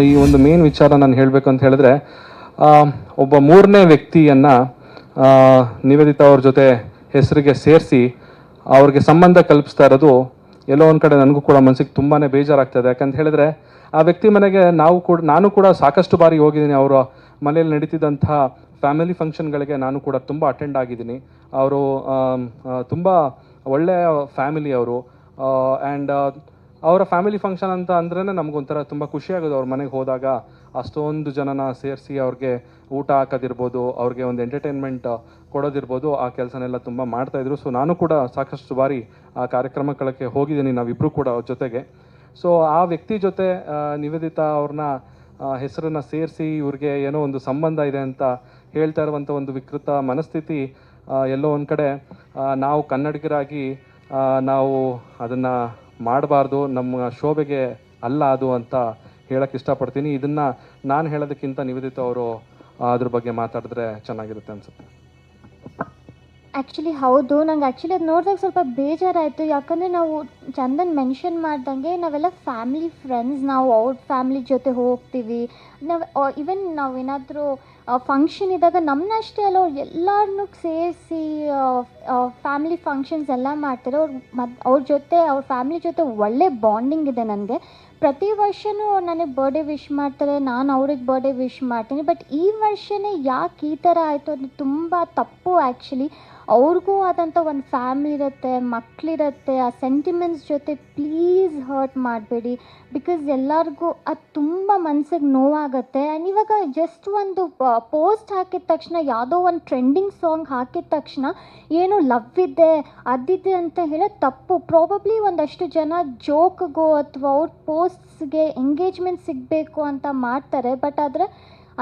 ಈ ಒಂದು ಮೇನ್ ವಿಚಾರ ನಾನು ಹೇಳಬೇಕು ಅಂತ ಹೇಳಿದ್ರೆ, ಒಬ್ಬ ಮೂರನೇ ವ್ಯಕ್ತಿಯನ್ನು ನಿವೇದಿತಾ ಅವ್ರ ಜೊತೆ ಹೆಸರಿಗೆ ಸೇರಿಸಿ ಅವ್ರಿಗೆ ಸಂಬಂಧ ಕಲ್ಪಿಸ್ತಾ ಇರೋದು ಎಲ್ಲೋ ಒಂದು ಕಡೆ ನನಗೂ ಕೂಡ ಮನಸ್ಸಿಗೆ ತುಂಬಾ ಬೇಜಾರಾಗ್ತದೆ. ಯಾಕಂತ ಹೇಳಿದ್ರೆ ಆ ವ್ಯಕ್ತಿ ಮನೆಗೆ ನಾನು ಕೂಡ ಸಾಕಷ್ಟು ಬಾರಿ ಹೋಗಿದ್ದೀನಿ. ಅವರ ಮನೆಯಲ್ಲಿ ನಡೀತಿದ್ದಂಥ ಫ್ಯಾಮಿಲಿ ಫಂಕ್ಷನ್ಗಳಿಗೆ ನಾನು ಕೂಡ ತುಂಬ ಅಟೆಂಡ್ ಆಗಿದ್ದೀನಿ. ಅವರು ತುಂಬ ಒಳ್ಳೆಯ ಫ್ಯಾಮಿಲಿ ಅವರು. ಆ್ಯಂಡ್ ಅವರ ಫ್ಯಾಮಿಲಿ ಫಂಕ್ಷನ್ ಅಂತ ಅಂದ್ರೇ ನಮಗೊಂಥರ ತುಂಬ ಖುಷಿಯಾಗೋದು. ಅವ್ರ ಮನೆಗೆ ಹೋದಾಗ ಅಷ್ಟೊಂದು ಜನನ ಸೇರಿಸಿ ಅವ್ರಿಗೆ ಊಟ ಹಾಕೋದಿರ್ಬೋದು, ಅವ್ರಿಗೆ ಒಂದು ಎಂಟರ್ಟೈನ್ಮೆಂಟ್ ಕೊಡೋದಿರ್ಬೋದು, ಆ ಕೆಲಸನೆಲ್ಲ ತುಂಬ ಮಾಡ್ತಾಯಿದ್ರು. ಸೊ ನಾನು ಕೂಡ ಸಾಕಷ್ಟು ಬಾರಿ ಆ ಕಾರ್ಯಕ್ರಮಕ್ಕೆ ಹೋಗಿದ್ದೀನಿ, ನಾವಿಬ್ಬರು ಕೂಡ ಅವ್ರ ಜೊತೆಗೆ. ಸೊ ಆ ವ್ಯಕ್ತಿ ಜೊತೆ ನಿವೇದಿತಾ ಅವ್ರನ್ನ ಹೆಸರನ್ನು ಸೇರಿಸಿ ಇವ್ರಿಗೆ ಏನೋ ಒಂದು ಸಂಬಂಧ ಇದೆ ಅಂತ ಹೇಳ್ತಾ ಇರುವಂಥ ಒಂದು ವಿಕೃತ ಮನಸ್ಥಿತಿ ಎಲ್ಲೋ ಒಂದು ಕಡೆ ನಾವು ಕನ್ನಡಿಗರಾಗಿ ನಾವು ಅದನ್ನು ಮಾಡಬಾರ್ದು, ನಮ್ಮ ಶೋಭೆಗೆ ಅಲ್ಲ ಅದು ಅಂತ ಹೇಳಕ್ಕೆ ಇಷ್ಟಪಡ್ತೀನಿ. ಇದನ್ನು ನಾನು ಹೇಳೋದಕ್ಕಿಂತ ನಿವೇದಿತಾ ಅವರು ಅದ್ರ ಬಗ್ಗೆ ಮಾತಾಡಿದ್ರೆ ಚೆನ್ನಾಗಿರುತ್ತೆ ಅನಿಸುತ್ತೆ. ಆ್ಯಕ್ಚುಲಿ ಹೌದು, ನಂಗೆ ಆ್ಯಕ್ಚುಲಿ ಅದು ನೋಡಿದಾಗ ಸ್ವಲ್ಪ ಬೇಜಾರಾಯಿತು. ಯಾಕಂದರೆ ನಾವು ಚಂದನ್ ಮೆನ್ಷನ್ ಮಾಡ್ದಂಗೆ ನಾವೆಲ್ಲ ಫ್ಯಾಮಿಲಿ ಫ್ರೆಂಡ್ಸ್, ನಾವು ಅವ್ರ ಫ್ಯಾಮಿಲಿ ಜೊತೆ ಹೋಗ್ತೀವಿ. ನಾವು ಈವನ್ ನಾವೇನಾದರೂ ಫಂಕ್ಷನ್ ಇದ್ದಾಗ ನಮ್ಮನ್ನಷ್ಟೇ ಅಲ್ಲ, ಅವ್ರು ಎಲ್ಲರನ್ನೂ ಸೇರಿಸಿ ಫ್ಯಾಮಿಲಿ ಫಂಕ್ಷನ್ಸ್ ಎಲ್ಲ ಮಾಡ್ತಾರೆ. ಅವ್ರ ಜೊತೆ ಅವ್ರ ಫ್ಯಾಮಿಲಿ ಜೊತೆ ಒಳ್ಳೆ ಬಾಂಡಿಂಗ್ ಇದೆ ನನಗೆ. ಪ್ರತಿ ವರ್ಷವೂ ನನಗೆ ಬರ್ಡೇ ವಿಶ್ ಮಾಡ್ತಾರೆ, ನಾನು ಅವ್ರಿಗೆ ಬರ್ಡೇ ವಿಶ್ ಮಾಡ್ತೀನಿ. ಬಟ್ ಈ ವರ್ಷವೇ ಯಾಕೆ ಈ ಥರ ಆಯಿತು ಅದು ತುಂಬ ತಪ್ಪು. ಆ್ಯಕ್ಚುಲಿ ಅವ್ರಿಗೂ ಆದಂಥ ಒಂದು ಫ್ಯಾಮಿಲಿ ಇರುತ್ತೆ, ಮಕ್ಕಳಿರುತ್ತೆ. ಆ ಸೆಂಟಿಮೆಂಟ್ಸ್ ಜೊತೆ ಪ್ಲೀಸ್ ಹರ್ಟ್ ಮಾಡಬೇಡಿ. ಬಿಕಾಸ್ ಎಲ್ಲರಿಗೂ ಅದು ತುಂಬ ಮನ್ಸಿಗೆ ನೋವಾಗುತ್ತೆ. ಆ್ಯಂಡ್ ಇವಾಗ ಜಸ್ಟ್ ಒಂದು ಪೋಸ್ಟ್ ಹಾಕಿದ ತಕ್ಷಣ, ಯಾವುದೋ ಒಂದು ಟ್ರೆಂಡಿಂಗ್ ಸಾಂಗ್ ಹಾಕಿದ ತಕ್ಷಣ ಏನೋ ಲವ್ ಇದೆ ಅದಿದೆ ಅಂತ ಹೇಳೋದು ತಪ್ಪು. ಪ್ರಾಬಬ್ಲಿ ಒಂದಷ್ಟು ಜನ ಜೋಕ್ಗೋ ಅಥವಾ ಅವ್ರ ಪೋಸ್ಟ್ಸ್ಗೆ ಎಂಗೇಜ್ಮೆಂಟ್ ಸಿಗಬೇಕು ಅಂತ ಮಾಡ್ತಾರೆ. ಬಟ್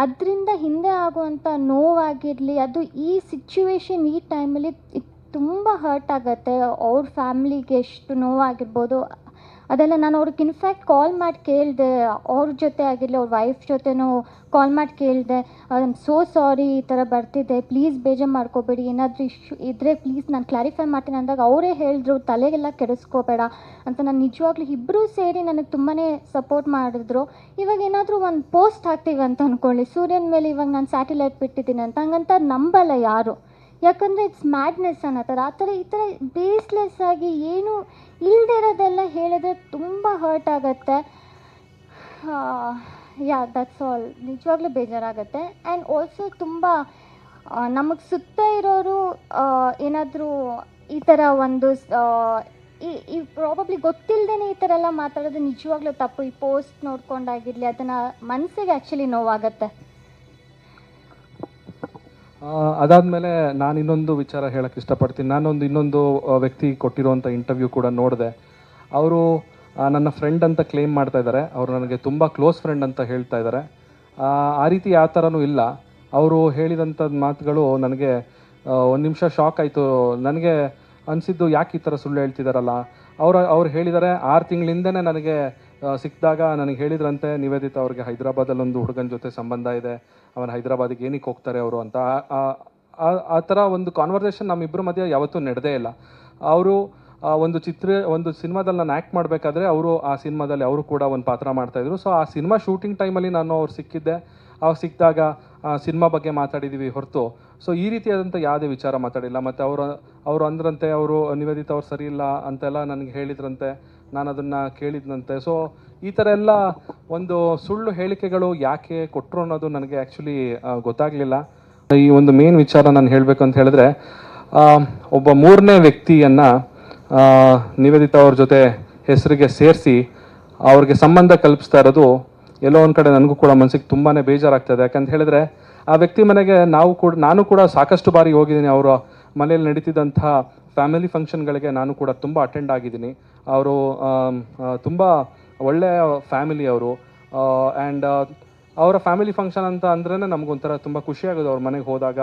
ಅದರಿಂದ ಹಿಂದೆ ಆಗುವಂಥ ನೋವಾಗಿರಲಿ, ಅದು ಈ ಸಿಚುವೇಶನ್ ಈ ಟೈಮಲ್ಲಿ ತುಂಬ ಹರ್ಟ್ ಆಗುತ್ತೆ. ಅವ್ರ ಫ್ಯಾಮ್ಲಿಗೆ ಎಷ್ಟು ನೋವಾಗಿರ್ಬೋದು ಅದೆಲ್ಲ. ನಾನು ಅವ್ರಿಗೆ ಇನ್ಫ್ಯಾಕ್ಟ್ ಕಾಲ್ ಮಾಡಿ ಕೇಳಿದೆ, ಅವ್ರ ಜೊತೆ ಆಗಿರಲಿ ಅವ್ರ ವೈಫ್ ಜೊತೆನೂ ಕಾಲ್ ಮಾಡಿ ಕೇಳಿದೆ, ಐ ಆಮ್ ಸೋ ಸಾರಿ ಈ ಥರ ಬರ್ತಿದ್ದೆ, ಪ್ಲೀಸ್ ಬೇಜಾರು ಮಾಡ್ಕೋಬೇಡಿ, ಏನಾದರೂ ಇಶ್ಯೂ ಇದ್ದರೆ ಪ್ಲೀಸ್ ನಾನು ಕ್ಲಾರಿಫೈ ಮಾಡ್ತೀನಿ ಅಂದಾಗ ಅವರೇ ಹೇಳಿದ್ರು ತಲೆಗೆಲ್ಲ ಕೆಡಿಸ್ಕೋಬೇಡ ಅಂತ. ನಾನು ನಿಜವಾಗ್ಲೂ ಇಬ್ಬರೂ ಸೇರಿ ನನಗೆ ತುಂಬಾ ಸಪೋರ್ಟ್ ಮಾಡಿದ್ರು. ಇವಾಗ ಏನಾದರೂ ಒಂದು ಪೋಸ್ಟ್ ಹಾಕ್ತೀವಿ ಅಂತ ಅಂದ್ಕೊಳ್ಳಿ, ಸೂರ್ಯನ ಮೇಲೆ ಇವಾಗ ನಾನು ಸ್ಯಾಟಲೈಟ್ ಬಿಟ್ಟಿದ್ದೀನಿ ಅಂತ, ಹಂಗಂತ ನಂಬಲ್ಲ ಯಾರು. ಯಾಕಂದರೆ ಇಟ್ಸ್ ಮ್ಯಾಡ್ನೆಸ್ ಅನ್ನೋ ಈ ಥರ ಬೇಸ್ಲೆಸ್ ಆಗಿ ಏನು ಇಲ್ಲದೆ ಇರೋದೆಲ್ಲ ಹೇಳಿದ್ರೆ ತುಂಬ ಹರ್ಟ್ ಆಗುತ್ತೆ. Yeah that's all. ನಿಜವಾಗ್ಲೂ ಬೇಜಾರಾಗುತ್ತೆ. ಆ್ಯಂಡ್ ಆಲ್ಸೋ ತುಂಬ ನಮಗೆ ಸುತ್ತ ಇರೋರು ಏನಾದರೂ ಈ ಥರ ಒಂದು ಈ ಪ್ರಾಬಬ್ಲಿ ಗೊತ್ತಿಲ್ಲದೇ ಈ ಥರ ಎಲ್ಲ ಮಾತಾಡೋದು ನಿಜವಾಗ್ಲೂ ತಪ್ಪು. ಈ ಪೋಸ್ಟ್ ನೋಡ್ಕೊಂಡಾಗಿರಲಿ ಅದನ್ನು ಮನಸ್ಸಿಗೆ ಆ್ಯಕ್ಚುಲಿ ನೋವಾಗುತ್ತೆ. ಅದಾದಮೇಲೆ ನಾನು ಇನ್ನೊಂದು ವಿಚಾರ ಹೇಳೋಕ್ಕೆ ಇಷ್ಟಪಡ್ತೀನಿ. ಇನ್ನೊಂದು ವ್ಯಕ್ತಿ ಕೊಟ್ಟಿರುವಂಥ ಇಂಟರ್ವ್ಯೂ ಕೂಡ ನೋಡಿದೆ. ಅವರು ನನ್ನ ಫ್ರೆಂಡ್ ಅಂತ ಕ್ಲೇಮ್ ಮಾಡ್ತಾ ಇದ್ದಾರೆ. ಅವರು ನನಗೆ ತುಂಬ ಕ್ಲೋಸ್ ಫ್ರೆಂಡ್ ಅಂತ ಹೇಳ್ತಾ ಇದ್ದಾರೆ. ಆ ರೀತಿ ಯಾವ ಥರನೂ ಇಲ್ಲ. ಅವರು ಹೇಳಿದಂಥದ್ದು ಮಾತುಗಳು ನನಗೆ ಒಂದು ನಿಮಿಷ ಶಾಕ್ ಆಯಿತು. ನನಗೆ ಅನಿಸಿದ್ದು ಯಾಕೆ ಈ ಥರ ಸುಳ್ಳು ಹೇಳ್ತಿದ್ದಾರಲ್ಲ. ಅವ್ರು ಹೇಳಿದ್ದಾರೆ 6 ತಿಂಗಳಿಂದನೇ ನನಗೆ ಸಿಕ್ಕಿದಾಗ ನನಗೆ ಹೇಳಿದ್ರಂತೆ ನಿವೇದಿತಾ ಅವ್ರಿಗೆ ಹೈದರಾಬಾದಲ್ಲಿ ಒಂದು ಹುಡುಗನ ಜೊತೆ ಸಂಬಂಧ ಇದೆ, ಅವನು ಹೈದರಾಬಾದಿಗೆ ಏನಕ್ಕೆ ಹೋಗ್ತಾರೆ ಅವರು ಅಂತ. ಆ ಥರ ಒಂದು ಕಾನ್ವರ್ಸೇಷನ್ ನಮ್ಮಿಬ್ಬರ ಮಧ್ಯೆ ಯಾವತ್ತೂ ನಡೆದೇ ಇಲ್ಲ. ಅವರು ಒಂದು ಸಿನಿಮಾದಲ್ಲಿ ನಾನು ಆ್ಯಕ್ಟ್ ಮಾಡಬೇಕಾದ್ರೆ ಅವರು ಆ ಸಿನಿಮಾದಲ್ಲಿ ಅವರು ಕೂಡ ಒಂದು ಪಾತ್ರ ಮಾಡ್ತಾಯಿದ್ರು. ಸೊ ಆ ಸಿನಿಮಾ ಶೂಟಿಂಗ್ ಟೈಮಲ್ಲಿ ನಾನು ಅವ್ರು ಸಿಕ್ಕಿದ್ದೆ. ಅವ್ರು ಸಿಕ್ಕಿದಾಗ ಸಿನಿಮಾ ಬಗ್ಗೆ ಮಾತಾಡಿದ್ದೀವಿ ಹೊರತು ಸೊ ಈ ರೀತಿಯಾದಂಥ ಯಾವುದೇ ವಿಚಾರ ಮಾತಾಡಿಲ್ಲ. ಮತ್ತು ಅವರು ಅಂದ್ರಂತೆ ಅವರು ನಿವೇದಿತಾ ಅವ್ರು ಸರಿ ಇಲ್ಲ ಅಂತೆಲ್ಲ ನನಗೆ ಹೇಳಿದ್ರಂತೆ, ನಾನು ಅದನ್ನು ಕೇಳಿದ್ನಂತೆ. ಸೊ ಈ ಥರ ಎಲ್ಲ ಒಂದು ಸುಳ್ಳು ಹೇಳಿಕೆಗಳು ಯಾಕೆ ಕೊಟ್ಟರು ಅನ್ನೋದು ನನಗೆ ಆ್ಯಕ್ಚುಲಿ ಗೊತ್ತಾಗಲಿಲ್ಲ. ಈ ಒಂದು ಮೇನ್ ವಿಚಾರ ನಾನು ಹೇಳಬೇಕು ಅಂತ ಹೇಳಿದ್ರೆ, ಒಬ್ಬ ಮೂರನೇ ವ್ಯಕ್ತಿಯನ್ನು ನಿವೇದಿತಾ ಅವ್ರ ಜೊತೆ ಹೆಸರಿಗೆ ಸೇರಿಸಿ ಅವ್ರಿಗೆ ಸಂಬಂಧ ಕಲ್ಪಿಸ್ತಾ ಇರೋದು ಎಲ್ಲೋ ಒಂದು ಕಡೆ ನನಗೂ ಕೂಡ ಮನಸ್ಸಿಗೆ ತುಂಬಾ ಬೇಜಾರಾಗ್ತದೆ. ಯಾಕಂತ ಹೇಳಿದ್ರೆ ಆ ವ್ಯಕ್ತಿ ಮನೆಗೆ ನಾನು ಕೂಡ ಸಾಕಷ್ಟು ಬಾರಿ ಹೋಗಿದ್ದೀನಿ. ಅವರ ಮನೆಯಲ್ಲಿ ನಡೀತಿದ್ದಂಥ ಫ್ಯಾಮಿಲಿ ಫಂಕ್ಷನ್ಗಳಿಗೆ ನಾನು ಕೂಡ ತುಂಬ ಅಟೆಂಡ್ ಆಗಿದ್ದೀನಿ. ಅವರು ತುಂಬ ಒಳ್ಳೆಯ ಫ್ಯಾಮಿಲಿ ಅವರು. ಆ್ಯಂಡ್ ಅವರ ಫ್ಯಾಮಿಲಿ ಫಂಕ್ಷನ್ ಅಂತ ಅಂದ್ರೇ ನಮಗೊಂಥರ ತುಂಬ ಖುಷಿಯಾಗೋದು. ಅವ್ರ ಮನೆಗೆ ಹೋದಾಗ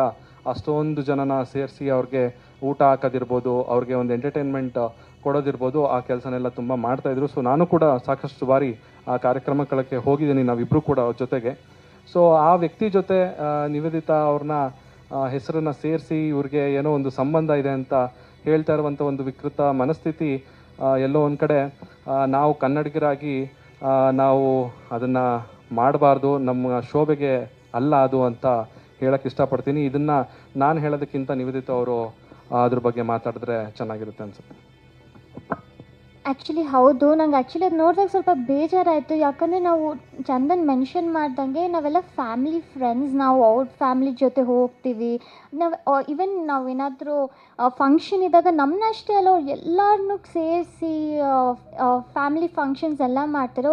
ಅಷ್ಟೊಂದು ಜನನ ಸೇರಿಸಿ ಅವ್ರಿಗೆ ಊಟ ಹಾಕೋದಿರ್ಬೋದು, ಅವ್ರಿಗೆ ಒಂದು ಎಂಟರ್ಟೈನ್ಮೆಂಟ್ ಕೊಡೋದಿರ್ಬೋದು, ಆ ಕೆಲಸನೆಲ್ಲ ತುಂಬ ಮಾಡ್ತಾಯಿದ್ರು. ಸೊ ನಾನು ಕೂಡ ಸಾಕಷ್ಟು ಬಾರಿ ಆ ಕಾರ್ಯಕ್ರಮಕ್ಕೆ ಹೋಗಿದ್ದೀನಿ, ನಾವಿಬ್ಬರು ಕೂಡ ಅವ್ರ ಜೊತೆಗೆ. ಸೊ ಆ ವ್ಯಕ್ತಿ ಜೊತೆ ನಿವೇದಿತಾ ಅವ್ರನ್ನ ಹೆಸರನ್ನು ಸೇರಿಸಿ ಇವ್ರಿಗೆ ಏನೋ ಒಂದು ಸಂಬಂಧ ಇದೆ ಅಂತ ಹೇಳ್ತಾ ಇರುವಂಥ ಒಂದು ವಿಕೃತ ಮನಸ್ಥಿತಿ ಎಲ್ಲೋ ಒಂದು ಕಡೆ ನಾವು ಕನ್ನಡಿಗರಾಗಿ ನಾವು ಅದನ್ನು ಮಾಡಬಾರ್ದು, ನಮ್ಮ ಶೋಭೆಗೆ ಅಲ್ಲ ಅದು ಅಂತ ಹೇಳಕ್ಕೆ ಇಷ್ಟಪಡ್ತೀನಿ. ಇದನ್ನು ನಾನು ಹೇಳೋದಕ್ಕಿಂತ ನಿವೇದಿತಾ ಅವರು ಅದ್ರ ಬಗ್ಗೆ ಮಾತಾಡಿದ್ರೆ ಚೆನ್ನಾಗಿರುತ್ತೆ ಅನ್ಸುತ್ತೆ. ಆ್ಯಕ್ಚುಲಿ ಹೌದು. ನಂಗೆ ಆ್ಯಕ್ಚುಲಿ ಅದು ನೋಡಿದಾಗ ಸ್ವಲ್ಪ ಬೇಜಾರಾಯಿತು. ಯಾಕಂದರೆ ನಾವು ಚಂದನ್ ಮೆನ್ಷನ್ ಮಾಡ್ದಂಗೆ ನಾವೆಲ್ಲ ಫ್ಯಾಮಿಲಿ ಫ್ರೆಂಡ್ಸ್. ನಾವು ಅವ್ರ ಫ್ಯಾಮಿಲಿ ಜೊತೆ ಹೋಗ್ತೀವಿ. ನಾವು ಈವನ್ ನಾವೇನಾದರೂ ಫಂಕ್ಷನ್ ಇದ್ದಾಗ ನಮ್ಮನ್ನಷ್ಟೇ ಅಲ್ಲ, ಅವ್ರು ಎಲ್ಲರನ್ನೂ ಸೇರಿಸಿ ಫ್ಯಾಮಿಲಿ ಫಂಕ್ಷನ್ಸ್ ಎಲ್ಲ ಮಾಡ್ತಾರೆ.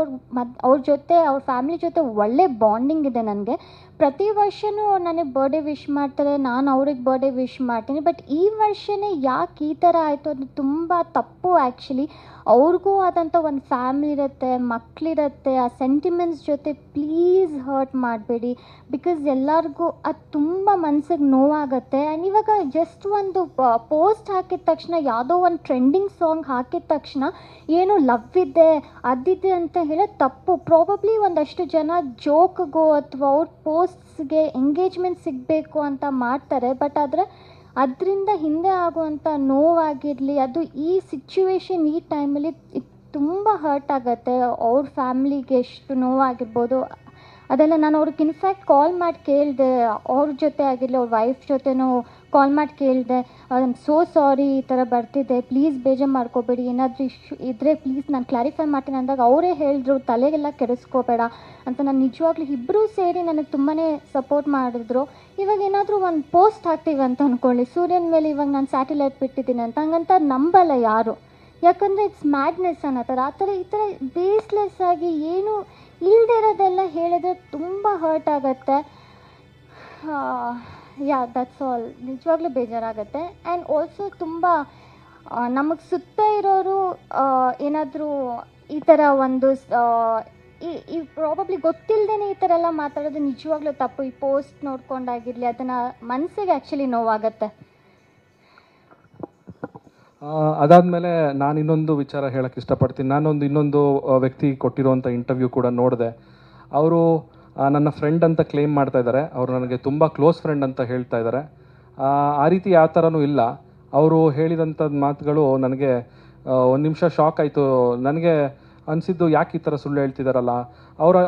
ಅವ್ರ ಜೊತೆ, ಅವ್ರ ಫ್ಯಾಮಿಲಿ ಜೊತೆ ಒಳ್ಳೆ ಬಾಂಡಿಂಗ್ ಇದೆ ನನಗೆ. ಪ್ರತಿ ವರ್ಷವೂ ಅವ್ರು ನನಗೆ ಬರ್ಡೇ ವಿಶ್ ಮಾಡ್ತಾರೆ, ನಾನು ಅವ್ರಿಗೆ ಬರ್ಡೇ ವಿಶ್ ಮಾಡ್ತೀನಿ. ಬಟ್ ಈ ವರ್ಷವೇ ಯಾಕೆ ಈ ಥರ ಆಯಿತು ಅದು ತುಂಬ ತಪ್ಪು ಆ್ಯಕ್ಚುಲಿ. ಅವ್ರಿಗೂ ಆದಂಥ ಒಂದು ಫ್ಯಾಮಿಲಿ ಇರುತ್ತೆ, ಮಕ್ಕಳಿರುತ್ತೆ. ಆ ಸೆಂಟಿಮೆಂಟ್ಸ್ ಜೊತೆ ಪ್ಲೀಸ್ ಹರ್ಟ್ ಮಾಡಬೇಡಿ. ಬಿಕಾಸ್ ಎಲ್ಲರಿಗೂ ಅದು ತುಂಬ ಮನ್ಸಿಗೆ ನೋವಾಗುತ್ತೆ. ಆ್ಯಂಡ್ ಇವಾಗ ಜಸ್ಟ್ ಒಂದು ಪೋಸ್ಟ್ ಹಾಕಿದ ತಕ್ಷಣ, ಯಾವುದೋ ಒಂದು ಟ್ರೆಂಡಿಂಗ್ ಸಾಂಗ್ ಹಾಕಿದ ತಕ್ಷಣ ಏನು ಲವ್ ಇದೆ ಅದಿದೆ ಅಂತ ಹೇಳೋದು ತಪ್ಪು. ಪ್ರಾಬಬ್ಲಿ ಒಂದಷ್ಟು ಜನ ಜೋಕ್ಗೋ ಅಥವಾ ಅವ್ರ ಪೋಸ್ಟ್ಸ್ಗೆ ಎಂಗೇಜ್ಮೆಂಟ್ ಸಿಗಬೇಕು ಅಂತ ಮಾಡ್ತಾರೆ. ಬಟ್ ಆದರೆ ಅದರಿಂದ ಹಿಂದೆ ಆಗುವಂಥ ನೋವಾಗಿರಲಿ, ಅದು ಈ ಸಿಚುವೇಶನ್ ಈ ಟೈಮಲ್ಲಿ ತುಂಬ ಹರ್ಟ್ ಆಗುತ್ತೆ. ಅವ್ರ ಫ್ಯಾಮ್ಲಿಗೆ ಎಷ್ಟು ನೋವಾಗಿರ್ಬೋದು ಅದೆಲ್ಲ. ನಾನು ಅವ್ರಿಗೆ ಇನ್ಫ್ಯಾಕ್ಟ್ ಕಾಲ್ ಮಾಡಿ ಕೇಳಿದೆ, ಅವ್ರ ಜೊತೆ ಆಗಿರಲಿ ಅವ್ರ ವೈಫ್ ಜೊತೆನೂ ಕಾಲ್ ಮಾಡಿ ಕೇಳಿದೆ, ಐ ಆಮ್ ಸೋ ಸಾರಿ ಈ ಥರ ಬರ್ತಿದ್ದೆ, ಪ್ಲೀಸ್ ಬೇಜಾರು ಮಾಡ್ಕೋಬೇಡಿ, ಏನಾದರೂ ಇಶ್ಯೂ ಇದ್ದರೆ ಪ್ಲೀಸ್ ನಾನು ಕ್ಲಾರಿಫೈ ಮಾಡ್ತೀನಿ ಅಂದಾಗ ಅವರೇ ಹೇಳಿದ್ರು ತಲೆಗೆಲ್ಲ ಕೆಡಿಸ್ಕೋಬೇಡ ಅಂತ. ನಾನು ನಿಜವಾಗ್ಲೂ ಇಬ್ಬರೂ ಸೇರಿ ನನಗೆ ತುಂಬಾ ಸಪೋರ್ಟ್ ಮಾಡಿದ್ರು. ಇವಾಗ ಏನಾದರೂ ಒಂದು ಪೋಸ್ಟ್ ಹಾಕ್ತೀವಿ ಅಂತ ಅಂದ್ಕೊಳ್ಳಿ, ಸೂರ್ಯನ ಮೇಲೆ ಇವಾಗ ನಾನು ಸ್ಯಾಟಲೈಟ್ ಬಿಟ್ಟಿದ್ದೀನಿ ಅಂತ, ಹಂಗಂತ ನಂಬಲ್ಲ ಯಾರು. ಯಾಕಂದರೆ ಇಟ್ಸ್ ಮ್ಯಾಡ್ನೆಸ್ ಅನ್ನೋ ಥರ. ಈ ಥರ ಬೇಸ್ಲೆಸ್ ಆಗಿ ಏನು ಇಲ್ಲದೆ ಇರೋದೆಲ್ಲ ಹೇಳಿದ್ರೆ ತುಂಬ ಹರ್ಟ್ ಆಗುತ್ತೆ. Yeah that's all. ನಿಜವಾಗ್ಲೂ ಬೇಜಾರಾಗುತ್ತೆ. ಆ್ಯಂಡ್ ಆಲ್ಸೋ ತುಂಬ ನಮಗೆ ಸುತ್ತ ಇರೋರು ಏನಾದರೂ ಈ ಥರ ಒಂದು ಈ ಪ್ರಾಬಬ್ಲಿ ಗೊತ್ತಿಲ್ಲದೇ ಈ ಥರ ಎಲ್ಲ ಮಾತಾಡೋದು ನಿಜವಾಗ್ಲೂ ತಪ್ಪು. ಈ ಪೋಸ್ಟ್ ನೋಡ್ಕೊಂಡಾಗಿರಲಿ ಅದನ್ನು ಮನಸ್ಸಿಗೆ ಆ್ಯಕ್ಚುಲಿ ನೋವಾಗುತ್ತೆ. ಅದಾದಮೇಲೆ ನಾನು ಇನ್ನೊಂದು ವಿಚಾರ ಹೇಳಕ್ಕೆ ಇಷ್ಟಪಡ್ತೀನಿ. ಇನ್ನೊಂದು ವ್ಯಕ್ತಿ ಕೊಟ್ಟಿರುವಂಥ ಇಂಟರ್ವ್ಯೂ ಕೂಡ ನೋಡಿದೆ. ಅವರು ನನ್ನ ಫ್ರೆಂಡ್ ಅಂತ ಕ್ಲೇಮ್ ಮಾಡ್ತಾ ಇದ್ದಾರೆ. ಅವರು ನನಗೆ ತುಂಬ ಕ್ಲೋಸ್ ಫ್ರೆಂಡ್ ಅಂತ ಹೇಳ್ತಾ ಇದ್ದಾರೆ. ಆ ರೀತಿ ಯಾವ ಥರನೂ ಇಲ್ಲ. ಅವರು ಹೇಳಿದಂಥದ್ದು ಮಾತುಗಳು ನನಗೆ ಒಂದು ನಿಮಿಷ ಶಾಕ್ ಆಯಿತು. ನನಗೆ ಅನಿಸಿದ್ದು ಯಾಕೆ ಈ ಥರ ಸುಳ್ಳು ಹೇಳ್ತಿದ್ದಾರಲ್ಲ.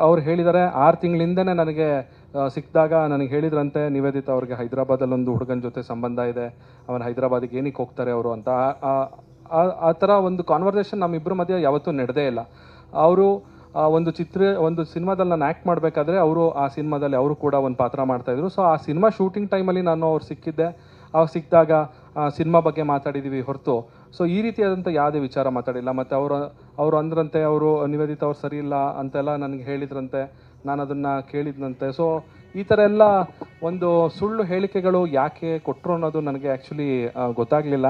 ಅವ್ರು ಹೇಳಿದ್ದಾರೆ 6 ತಿಂಗಳಿಂದನೇ ನನಗೆ ಸಿಕ್ಕಿದಾಗ ನನಗೆ ಹೇಳಿದ್ರಂತೆ ನಿವೇದಿತಾ ಅವ್ರಿಗೆ ಹೈದರಾಬಾದಲ್ಲಿ ಒಂದು ಹುಡುಗನ ಜೊತೆ ಸಂಬಂಧ ಇದೆ, ಅವನು ಹೈದರಾಬಾದಿಗೆ ಏನಕ್ಕೆ ಹೋಗ್ತಾರೆ ಅವರು ಅಂತ. ಆ ಥರ ಒಂದು ಕಾನ್ವರ್ಸೇಷನ್ ನಮ್ಮಿಬ್ಬರ ಮಧ್ಯೆ ಯಾವತ್ತೂ ನಡೆದೇ ಇಲ್ಲ. ಅವರು ಒಂದು ಸಿನಿಮಾದಲ್ಲಿ ನಾನು ಆ್ಯಕ್ಟ್ ಮಾಡಬೇಕಾದ್ರೆ ಅವರು ಆ ಸಿನಿಮಾದಲ್ಲಿ ಅವರು ಕೂಡ ಒಂದು ಪಾತ್ರ ಮಾಡ್ತಾಯಿದ್ರು. ಸೊ ಆ ಸಿನಿಮಾ ಶೂಟಿಂಗ್ ಟೈಮಲ್ಲಿ ನಾನು ಅವ್ರು ಸಿಕ್ಕಿದ್ದೆ. ಅವ್ರು ಸಿಕ್ಕಿದಾಗ ಸಿನಿಮಾ ಬಗ್ಗೆ ಮಾತಾಡಿದ್ದೀವಿ ಹೊರತು ಸೊ ಈ ರೀತಿಯಾದಂಥ ಯಾವುದೇ ವಿಚಾರ ಮಾತಾಡಿಲ್ಲ. ಮತ್ತು ಅವರು ಅಂದ್ರಂತೆ ಅವರು ನಿವೇದಿತಾ ಅವ್ರು ಸರಿ ಇಲ್ಲ ಅಂತೆಲ್ಲ ನನಗೆ ಹೇಳಿದ್ರಂತೆ, ನಾನು ಅದನ್ನು ಕೇಳಿದ್ನಂತೆ. ಸೊ ಈ ಥರ ಎಲ್ಲ ಒಂದು ಸುಳ್ಳು ಹೇಳಿಕೆಗಳು ಯಾಕೆ ಕೊಟ್ಟರು ಅನ್ನೋದು ನನಗೆ ಆ್ಯಕ್ಚುಲಿ ಗೊತ್ತಾಗಲಿಲ್ಲ.